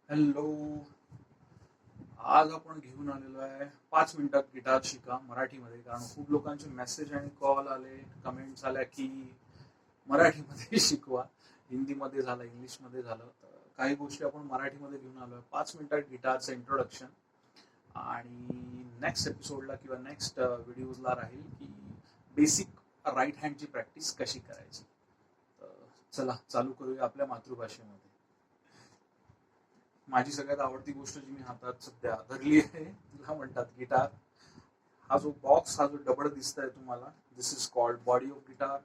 Hello. आज आपण घेऊन आलेलो आहे 5 मिनिटात गिटार शिका मराठीमध्ये. कारण खूप लोकांचे मेसेज आणि कॉल आले, कमेंट्स आल्या की मराठीमध्ये शिकवा. हिंदीमध्ये झालं, इंग्लिशमध्ये झालं. तर काही गोष्टी आपण मराठीमध्ये घेऊन आलोय. 5 मिनिटात गिटारचं इंट्रोडक्शन. आणि नेक्स्ट एपिसोडला किंवा नेक्स्ट व्हिडिओजला राहील की बेसिक राईट हँडची प्रॅक्टिस कशी करायची. तर चला चालू करूया आपल्या मातृभाषेमध्ये. माझी सगळ्यात आवडती गोष्ट जी मी हातात सध्या धरली आहे तिला म्हणतात गिटार. हा जो बॉक्स, हा जो डबड दिसतोय तुम्हाला, this is called body of guitar.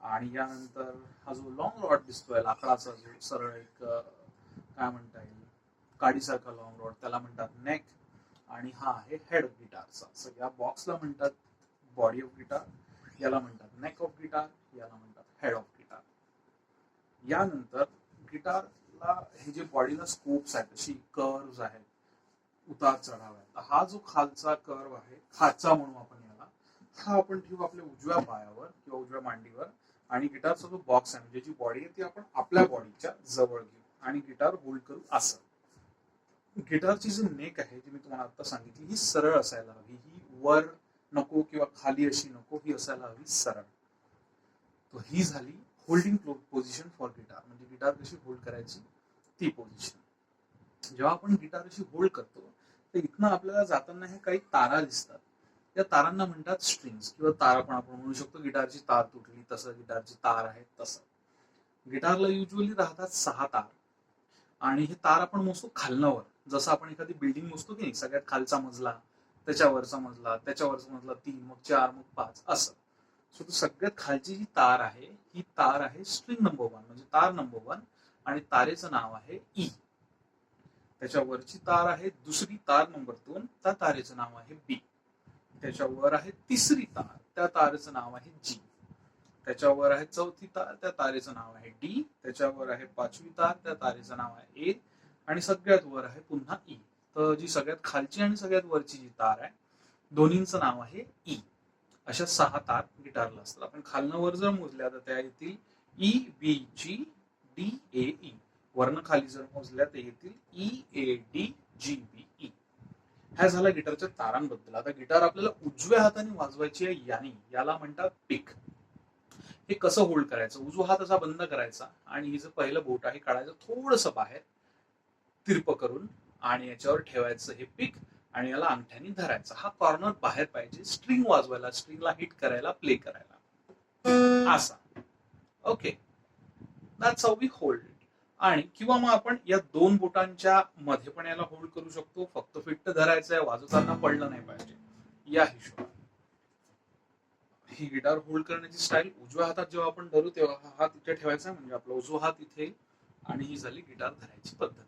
आणि यानंतर हा जो लॉंग रॉड दिसतोय लाकडाचा, जो सरळ एक काय म्हणता येईल काडीसारखा लॉंग रॉड, त्याला म्हणतात नेक. आणि हा आहे हेड ऑफ गिटारचा. सो या बॉक्सला म्हणतात बॉडी ऑफ गिटार, याला म्हणतात नेक ऑफ गिटार, याला म्हणतात हेड ऑफ गिटार. यानंतर गिटारला हे जे बॉडीला स्कोप्स आहेत, अशी कर्व्ह आहेत, उतार चढाव आहे. तर हा जो खालचा कर्व आहे, खाचा म्हणू आपण याला, हा आपण ठेवू आपल्या उजव्या पायावर किंवा उजव्या मांडीवर. आणि गिटारचा जो बॉक्स आहे, म्हणजे जी बॉडी आहे, ती आपण आपल्या बॉडीच्या जवळ घेऊ आणि गिटार होल्ड करू असं. गिटारची जी नेक आहे, जी मी तुम्हाला आता सांगितली, ही सरळ असायला हवी. ही वर नको किंवा खाली अशी नको, ही असायला हवी सरळ. तो ही झाली होल्डिंग पोझिशन फॉर गिटार. म्हणजे गिटार कशी होल्ड करायची ती पोझिशन. जेव्हा आपण गिटार अशी होल्ड करतो तर इथनं आपल्याला जाताना हे काही तारा दिसतात. या तारांना म्हणतात स्ट्रिंग्स, किंवा तारा पण आपण म्हणू शकतो. गिटारची तार तुटली तसं गिटारची तार आहे तसं. गिटारला युजली राहतात 6 तार. आणि हे तार आपण मोजतो खालनावर. जसं आपण एखादी बिल्डिंग मोजतो की नाही, सगळ्यात खालचा मजला, त्याच्यावरचा मजला, त्याच्यावरचा मजला 3, मग 4, मग 5 असं. सो सगळ्यात खालची जी तार आहे, ही तार आहे स्ट्रिंग नंबर 1, म्हणजे तार नंबर 1. आणि तारेचं नाव आहे ई. त्याच्यावरची तार आहे दुसरी तार नंबर 2, त्या तारेचं नाव आहे बी. त्याच्यावर आहे तिसरी तार, त्या तारेचं नाव आहे जी. त्याच्यावर आहे चौथी तार, त्या तारेचं नाव आहे डी. त्याच्यावर आहे 5वी तार, त्या तारेचं नाव आहे ए. आणि सगळ्यात वर आहे पुन्हा ई. तर जी सगळ्यात खालची आणि सगळ्यात वरची जी तार आहे, दोन्हींचं नाव आहे ई. अशा 6 तार गिटारला असतात. आपण खालनं वर जर मोजल्या तर त्या येतील E B G D A E. वर्ण खाली जर मोजल्या तर येतील E A D G B E. ह्या झाला गिटारच्या तारांबद्दल. आता गिटार आपल्याला उजव्या हाताने वाजवायची आहे, याला म्हणतात पिक. हे कसं होल्ड करायचं? उजवा हात असा बंद करायचा आणि हिचं पहिलं बोट आहे काढायचं थोडस बाहेर तिरप करून, आणि याच्यावर ठेवायचं हे पिक. आणि याला अंगठ्याने धरायचा. हा कॉर्नर बाहेर पाहिजे स्ट्रिंग वाजवायला, स्ट्रिंगला हिट करायला, प्ले करायला असा. Okay, that's how we hold. आणि किंवा मग आपण या 2 बोटांच्या मध्ये पण याला होल्ड करू शकतो. फक्त फिट्ट धरायचं आहे, वाजवताना पडलं नाही पाहिजे या हिशोबाने. ही गिटार होल्ड करण्याची स्टाईल. उजव्या हातात जेव्हा आपण धरू तेव्हा हा हात इथे ठेवायचा, म्हणजे आपला उजवा हात इथे. आणि ही झाली गिटार धरायची पद्धत.